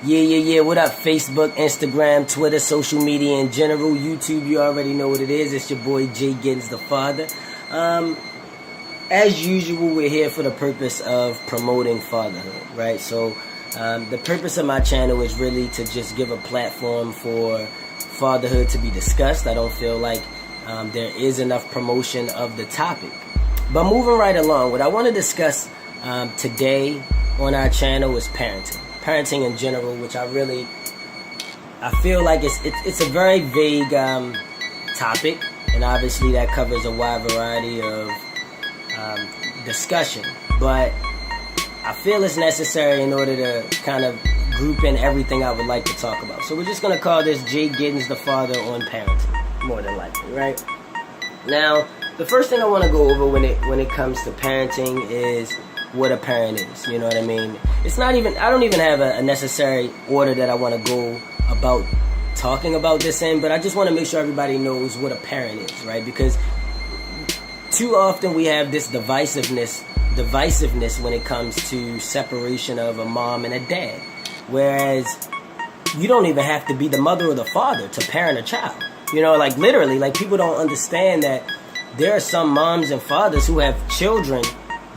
Yeah. What up? Facebook, Instagram, Twitter, social media in general, YouTube. You already know what it is. It's your boy JGiddins, the father. As usual, we're here for the purpose of promoting fatherhood, right? So, the purpose of my channel is really to just give a platform for fatherhood to be discussed. I don't feel like there is enough promotion of the topic. But moving right along, what I want to discuss today on our channel is parenting in general, which I feel like it's a very vague topic, and obviously that covers a wide variety of discussion, but I feel it's necessary in order to kind of group in everything I would like to talk about. So we're just going to call this JGiddins, the father on parenting, more than likely, right? Now, the first thing I want to go over when it comes to parenting is what a parent is. You know what I mean? I don't even have a necessary order that I want to go about talking about this in, but I just want to make sure everybody knows what a parent is, right? Because too often we have this divisiveness when it comes to separation of a mom and a dad. Whereas you don't even have to be the mother or the father to parent a child. You know, like literally, like people don't understand that there are some moms and fathers who have children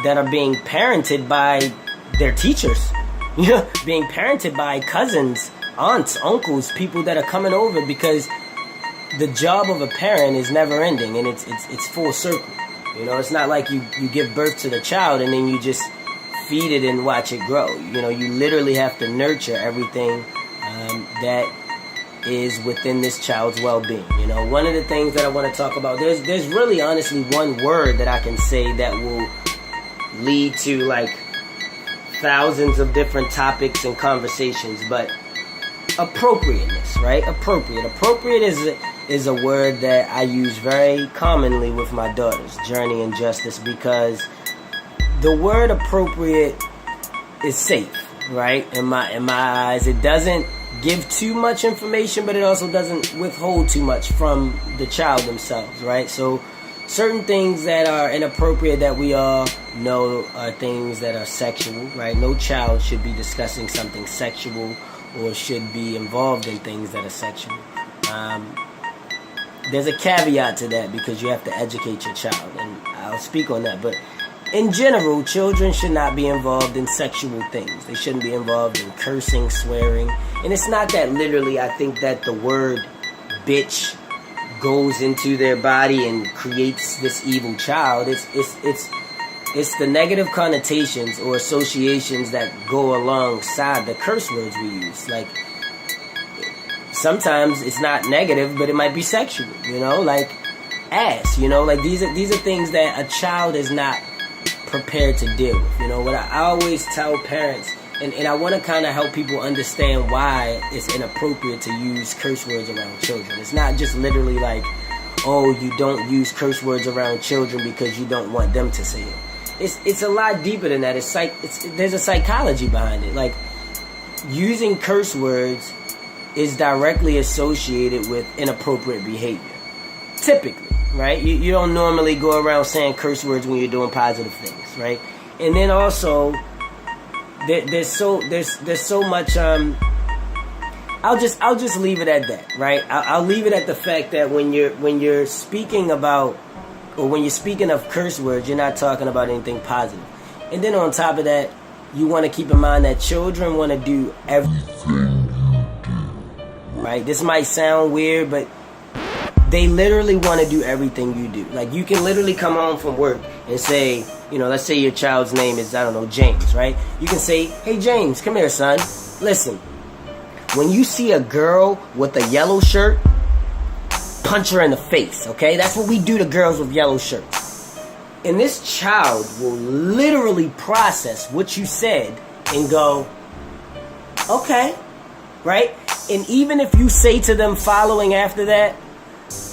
that are being parented by their teachers, you know, being parented by cousins, aunts, uncles, people that are coming over, because the job of a parent is never ending, and it's full circle. You know, it's not like you give birth to the child and then you just feed it and watch it grow. You know, you literally have to nurture everything that is within this child's well-being. You know, one of the things that I want to talk about, there's really honestly one word that I can say that will lead to like thousands of different topics and conversations, but appropriateness, right? Appropriate is a word that I use very commonly with my daughters, Journey and Justice, because the word appropriate is safe, right? In my eyes, it doesn't give too much information, but it also doesn't withhold too much from the child themselves, right? So certain things that are inappropriate that we all know are things that are sexual, right? No child should be discussing something sexual or should be involved in things that are sexual. There's a caveat to that because you have to educate your child, and I'll speak on that. But in general, children should not be involved in sexual things. They shouldn't be involved in cursing, swearing. And it's not that literally I think that the word bitch goes into their body and creates this evil child. It's the negative connotations or associations that go alongside the curse words we use. Like, sometimes it's not negative, but it might be sexual, you know, like ass, you know, like these are things that a child is not prepared to deal with. You know, what I always tell parents, and I want to kind of help people understand why it's inappropriate to use curse words around children. It's not just literally like, oh, you don't use curse words around children because you don't want them to say it. It's a lot deeper than that. There's a psychology behind it. Like, using curse words is directly associated with inappropriate behavior. Typically, right? You don't normally go around saying curse words when you're doing positive things, right? And then also, there's so much. I'll just leave it at that, right? I'll leave it at the fact that when you're speaking about, or when you're speaking of curse words, you're not talking about anything positive. And then on top of that, you want to keep in mind that children want to do everything you do, right? This might sound weird, but they literally want to do everything you do. Like, you can literally come home from work and say, you know, let's say your child's name is, I don't know, James, right? You can say, hey, James, come here, son. Listen, when you see a girl with a yellow shirt, punch her in the face, okay? That's what we do to girls with yellow shirts. And this child will literally process what you said and go, okay, right? And even if you say to them following after that,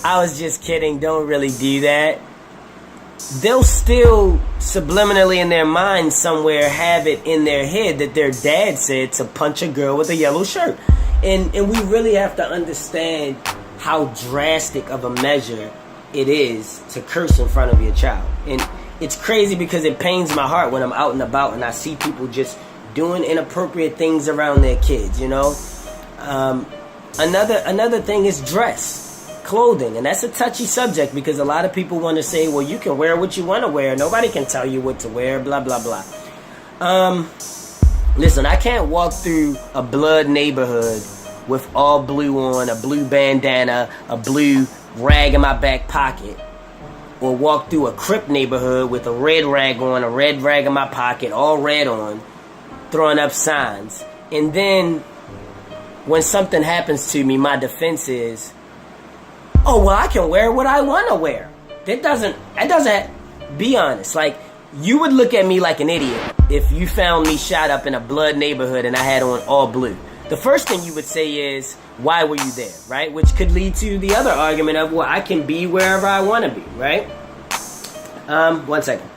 I was just kidding, don't really do that, they'll still subliminally in their mind somewhere have it in their head that their dad said to punch a girl with a yellow shirt. And we really have to understand how drastic of a measure it is to curse in front of your child. And it's crazy because it pains my heart when I'm out and about and I see people just doing inappropriate things around their kids, you know. Another thing is dress, clothing, and that's a touchy subject because a lot of people want to say, well, you can wear what you want to wear. Nobody can tell you what to wear, blah, blah, blah. Listen, I can't walk through a blood neighborhood with all blue on, a blue bandana, a blue rag in my back pocket, or walk through a Crip neighborhood with a red rag on, a red rag in my pocket, all red on, throwing up signs. And then when something happens to me, my defense is, oh, well, I can wear what I want to wear. That doesn't, be honest. Like, you would look at me like an idiot if you found me shot up in a blood neighborhood and I had on all blue. The first thing you would say is, why were you there, right? Which could lead to the other argument of, well, I can be wherever I want to be, right? 1 second.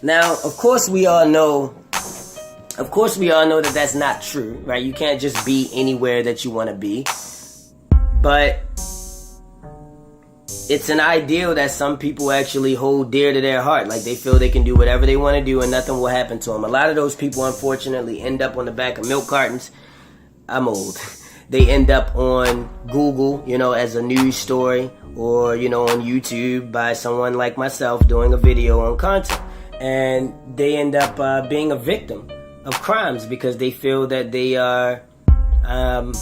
Now, of course we all know that that's not true, right? You can't just be anywhere that you want to be. But it's an ideal that some people actually hold dear to their heart. Like, they feel they can do whatever they want to do and nothing will happen to them. A lot of those people, unfortunately, end up on the back of milk cartons. I'm old. They end up on Google, you know, as a news story, or, you know, on YouTube by someone like myself doing a video on content. And they end up being a victim of crimes because they feel that they are an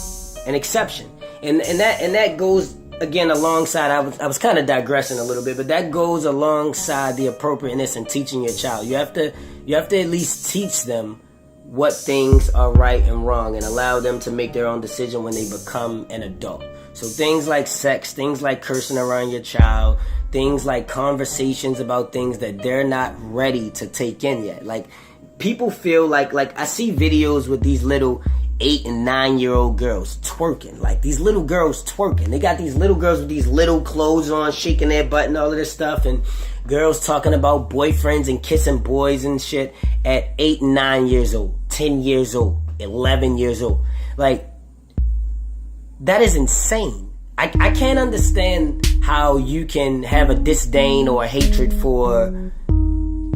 exception. And that goes, again, alongside, I was kind of digressing a little bit, but that goes alongside the appropriateness in teaching your child. You have to at least teach them what things are right and wrong and allow them to make their own decision when they become an adult. So things like sex, things like cursing around your child, things like conversations about things that they're not ready to take in yet. Like, people feel like I see videos with these little 8 and 9-year-old girls twerking. Like, these little girls twerking. They got these little girls with these little clothes on, shaking their butt and all of this stuff, and girls talking about boyfriends and kissing boys and shit at 8 and 9 years old, 10 years old, 11 years old. Like, that is insane. I can't understand how you can have a disdain or a hatred for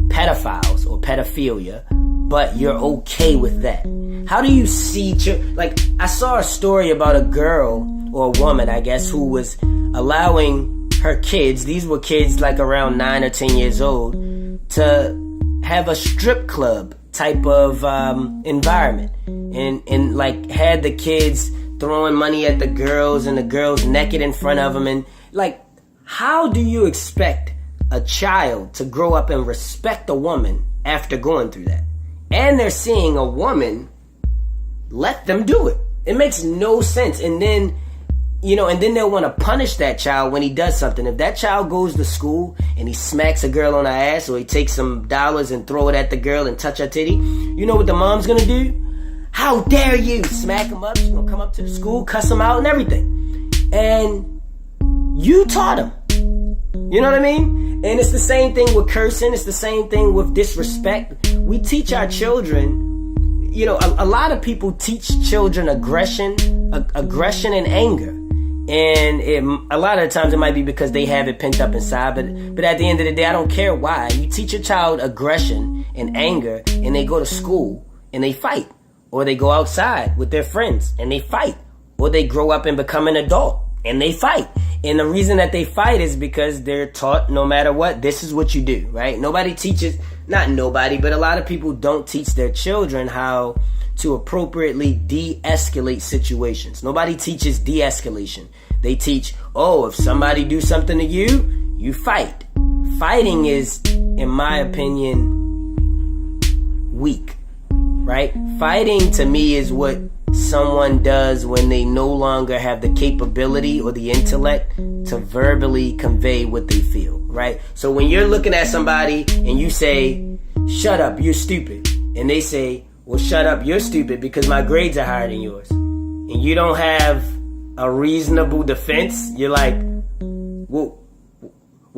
pedophiles or pedophilia, but you're okay with that. How do you see like, I saw a story about a girl, or a woman, I guess, who was allowing her kids, these were kids like around 9 or 10 years old, to have a strip club type of environment, and like had the kids throwing money at the girls and the girls naked in front of them. And like, how do you expect a child to grow up and respect a woman after going through that? And they're seeing a woman let them do it. It makes no sense. And then, you know, and then they'll want to punish that child when he does something. If that child goes to school and he smacks a girl on her ass, or he takes some dollars and throw it at the girl and touch her titty, you know what the mom's gonna do? How dare you? Smack him up. She's gonna come up to the school, cuss him out and everything. And you taught him. You know what I mean? And it's the same thing with cursing. It's the same thing with disrespect. We teach our children, you know, a lot of people teach children aggression and anger. And a lot of the times it might be because they have it pent up inside. But at the end of the day, I don't care why. You teach a child aggression and anger, and they go to school and they fight. Or they go outside with their friends and they fight. Or they grow up and become an adult and they fight. And the reason that they fight is because they're taught, no matter what, this is what you do, right? Nobody teaches, not nobody, but a lot of people don't teach their children how to appropriately de-escalate situations. Nobody teaches de-escalation. They teach, oh, if somebody do something to you, you fight. Fighting is, in my opinion, weak, right? Fighting to me is what someone does when they no longer have the capability or the intellect to verbally convey what they feel, right? So when you're looking at somebody and you say, shut up, you're stupid. And they say, well, shut up, you're stupid because my grades are higher than yours. And you don't have a reasonable defense. You're like, well,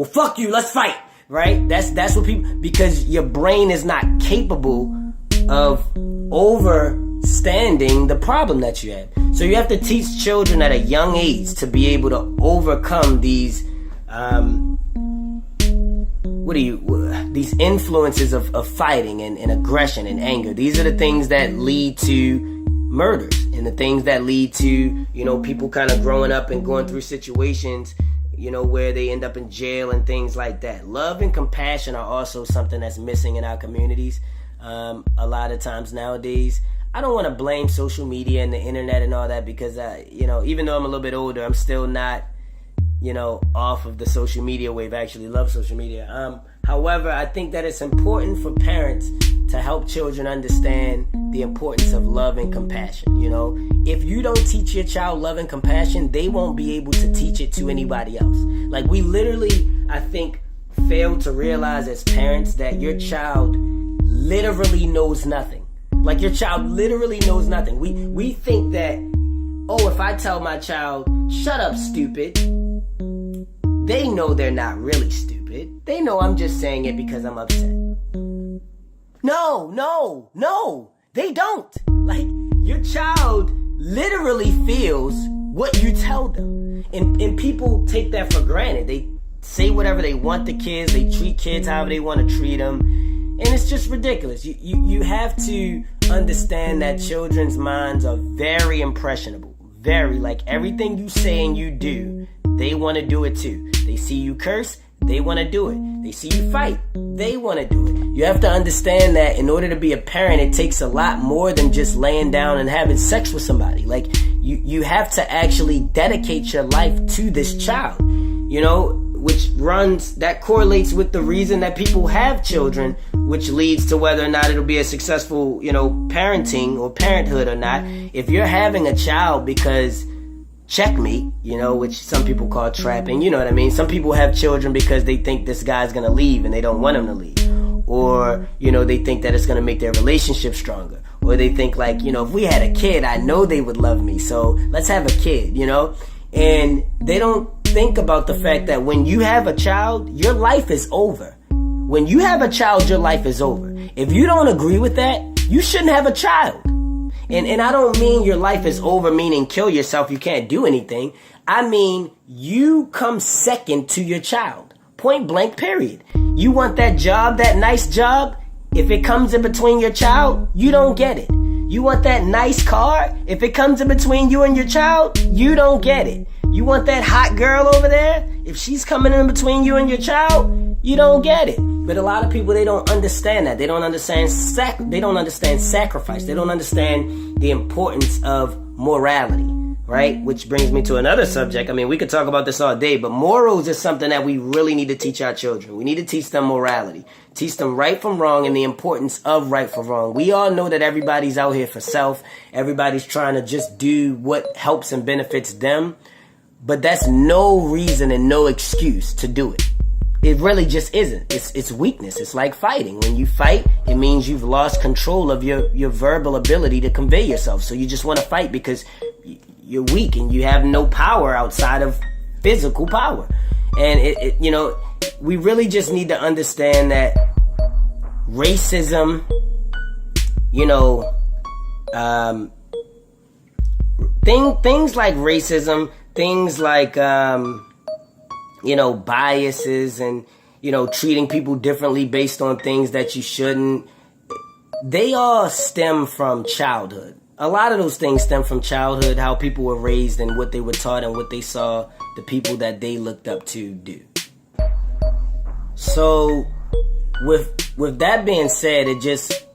fuck you, let's fight, right? That's what people, because your brain is not capable of overstanding the problem that you have. So you have to teach children at a young age to be able to overcome these these influences of fighting and aggression and anger. These are the things that lead to murders and the things that lead to, people kind of growing up and going through situations, where they end up in jail and things like that. Love and compassion are also something that's missing in our communities a lot of times nowadays. I don't want to blame social media and the internet and all that because, even though I'm a little bit older, I'm still not, off of the social media wave. I actually love social media. However, I think that it's important for parents to help children understand the importance of love and compassion. If you don't teach your child love and compassion, they won't be able to teach it to anybody else. Like, we literally, I think, fail to realize as parents that your child literally knows nothing. Like, your child literally knows nothing. We think that, if I tell my child, shut up, stupid, they know they're not really stupid. They know I'm just saying it because I'm upset. No, they don't. Like, your child literally feels what you tell them. And people take that for granted. They say whatever they want to kids. They treat kids however they want to treat them. And it's just ridiculous. You have to understand that children's minds are very impressionable. Very, like, everything you say and you do, they want to do it too. They see you curse, they want to do it. They see you fight, they want to do it. You have to understand that in order to be a parent, it takes a lot more than just laying down and having sex with somebody. Like, you have to actually dedicate your life to this child, that correlates with the reason that people have children, which leads to whether or not it'll be a successful, parenting or parenthood or not. If you're having a child because checkmate, which some people call trapping, you know what I mean? Some people have children because they think this guy's gonna leave and they don't want him to leave. Or, they think that it's gonna make their relationship stronger. Or they think like, if we had a kid, I know they would love me, so let's have a kid, And they don't think about the fact that when you have a child, your life is over. When you have a child, your life is over. If you don't agree with that, you shouldn't have a child. And I don't mean your life is over, meaning kill yourself, you can't do anything. I mean, you come second to your child. Point blank, period. You want that job, that nice job? If it comes in between your child, you don't get it. You want that nice car? If it comes in between you and your child, you don't get it. You want that hot girl over there? If she's coming in between you and your child, you don't get it. But a lot of people, they don't understand that. They don't understand sacrifice. They don't understand the importance of morality, right? Which brings me to another subject. I mean, we could talk about this all day, but morals is something that we really need to teach our children. We need to teach them morality. Teach them right from wrong and the importance of right from wrong. We all know that everybody's out here for self. Everybody's trying to just do what helps and benefits them. But that's no reason and no excuse to do it. It really just isn't. It's weakness. It's like fighting. When you fight, it means you've lost control of your verbal ability to convey yourself. So you just want to fight because you're weak and you have no power outside of physical power. And we really just need to understand that racism, things like racism, things like biases and, treating people differently based on things that you shouldn't, they all stem from childhood. A lot of those things stem from childhood, how people were raised and what they were taught and what they saw the people that they looked up to do. So, with that being said, it just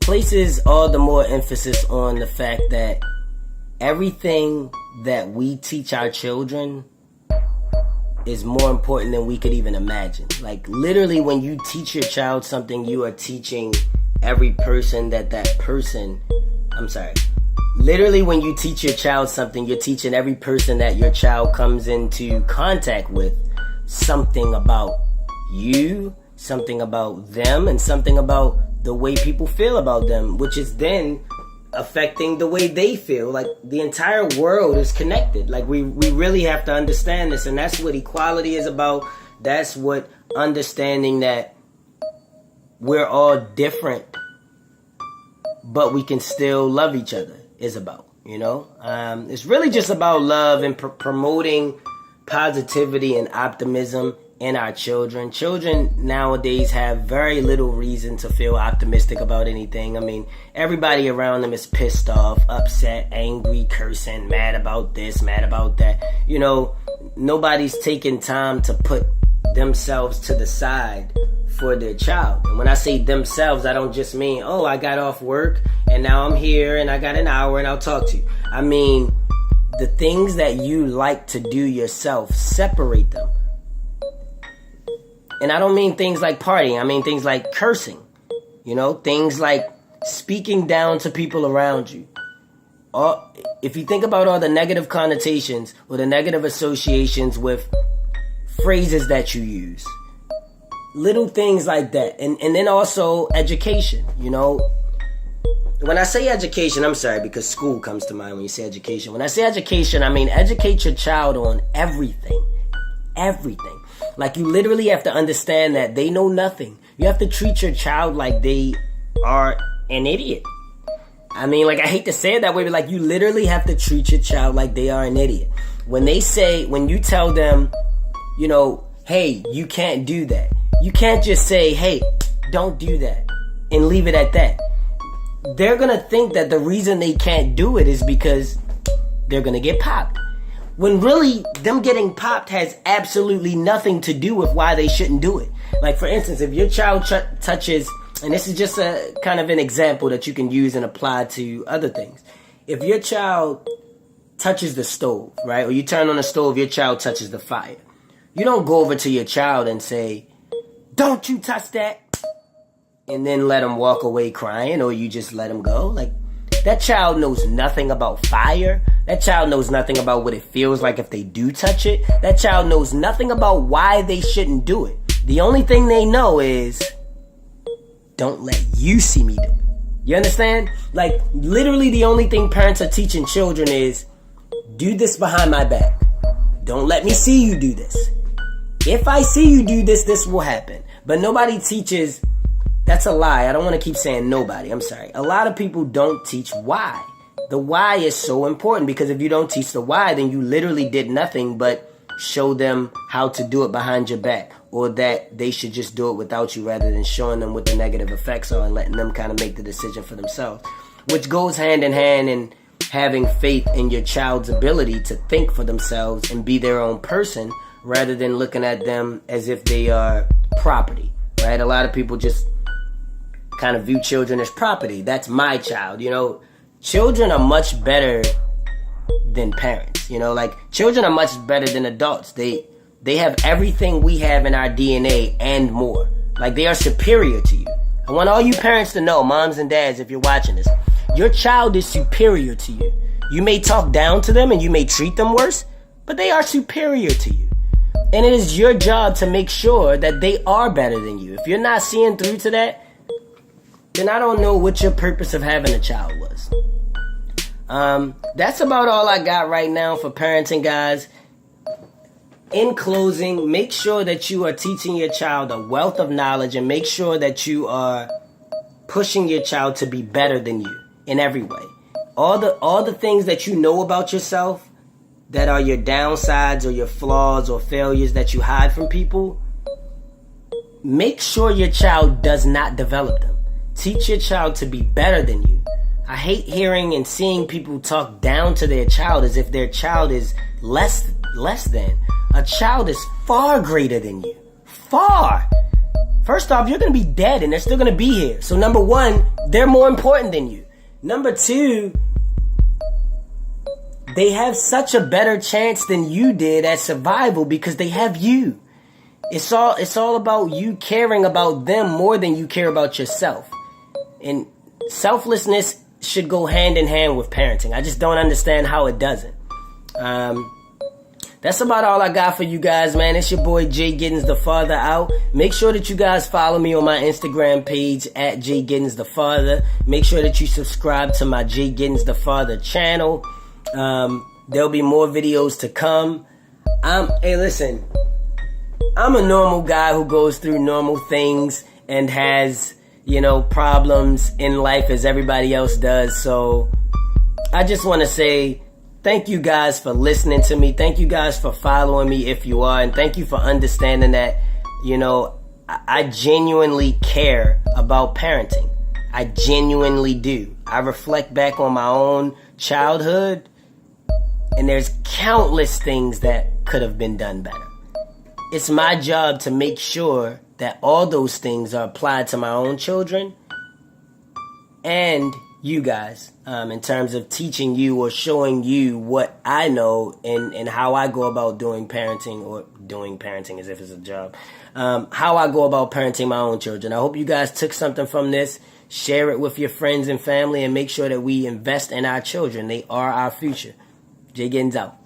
places all the more emphasis on the fact that everything that we teach our children is more important than we could even imagine. Like, literally, when you teach your child something, you are teaching every person literally, when you teach your child something, you're teaching every person that your child comes into contact with something about you, something about them, and something about the way people feel about them, which is then affecting the way they feel. Like, the entire world is connected. Like, we really have to understand this, and that's what equality is about. That's what understanding that we're all different, but we can still love each other is about, It's really just about love and promoting positivity and optimism in our children. Children nowadays have very little reason to feel optimistic about anything. I mean, everybody around them is pissed off, upset, angry, cursing, mad about this, mad about that. You know, nobody's taking time to put themselves to the side for their child. And when I say themselves, I don't just mean, oh, I got off work and now I'm here and I got an hour and I'll talk to you. I mean, the things that you like to do yourself, separate them. And I don't mean things like partying. I mean things like cursing. You know, things like speaking down to people around you. If you think about all the negative connotations or the negative associations with phrases that you use, little things like that. And then also education, you know. When I say education, I'm sorry, because school comes to mind when you say education. When I say education, I mean educate your child on everything. Everything. Like, you literally have to understand that they know nothing. You have to treat your child like they are an idiot. I mean, like, I hate to say it that way, but like, you literally have to treat your child like they are an idiot. When you tell them, you know, hey, you can't do that. You can't just say, hey, don't do that, and leave it at that. They're going to think that the reason they can't do it is because they're going to get popped. When really, them getting popped has absolutely nothing to do with why they shouldn't do it. Like, for instance, if your child touches, and this is just a kind of an example that you can use and apply to other things. If your child touches the stove, right, or you turn on the stove, your child touches the fire. You don't go over to your child and say, don't you touch that, and then let them walk away crying, or you just let them go. Like, that child knows nothing about fire. That child knows nothing about what it feels like if they do touch it. That child knows nothing about why they shouldn't do it. The only thing they know is, don't let you see me do it. You understand? Like, literally the only thing parents are teaching children is, do this behind my back. Don't let me see you do this. If I see you do this, this will happen. But nobody teaches. That's a lie. I don't want to keep saying nobody. I'm sorry. A lot of people don't teach why. The why is so important, because if you don't teach the why, then you literally did nothing but show them how to do it behind your back, or that they should just do it without you, rather than showing them what the negative effects are and letting them kind of make the decision for themselves, which goes hand in hand in having faith in your child's ability to think for themselves and be their own person, rather than looking at them as if they are property, right? A lot of people just kind of view children as property. That's my child, you know. Children are much better than parents, you know. Like, children are much better than adults. They have everything we have in our DNA and more. Like, they are superior to you. I want all you parents to know, moms and dads, if you're watching this, your child is superior to you. You may talk down to them and you may treat them worse, but they are superior to you. And it is your job to make sure that they are better than you. If you're not seeing through to that, then I don't know what your purpose of having a child was. That's about all I got right now for parenting, guys. In closing, make sure that you are teaching your child a wealth of knowledge, and make sure that you are pushing your child to be better than you in every way. All the things that you know about yourself that are your downsides or your flaws or failures that you hide from people, make sure your child does not develop them. Teach your child to be better than you. I hate hearing and seeing people talk down to their child as if their child is less than. A child is far greater than you. Far. First off, you're going to be dead and they're still going to be here. So number one, they're more important than you. Number two, they have such a better chance than you did at survival because they have you. It's all about you caring about them more than you care about yourself. And selflessness should go hand in hand with parenting. I just don't understand how it doesn't. That's about all I got for you guys, man. It's your boy JGiddins_the_father out. Make sure that you guys follow me on my Instagram page at JGiddins_the_father. Make sure that you subscribe to my JGiddins_the_father channel. There'll be more videos to come. Hey, listen. I'm a normal guy who goes through normal things and has, problems in life as everybody else does. So I just want to say, thank you guys for listening to me. Thank you guys for following me if you are. And thank you for understanding that, you know, I genuinely care about parenting. I genuinely do. I reflect back on my own childhood, and there's countless things that could have been done better. It's my job to make sure that all those things are applied to my own children and you guys, in terms of teaching you or showing you what I know and how I go about doing parenting, or doing parenting as if it's a job, how I go about parenting my own children. I hope you guys took something from this. Share it with your friends and family, and make sure that we invest in our children. They are our future. JGiddins out.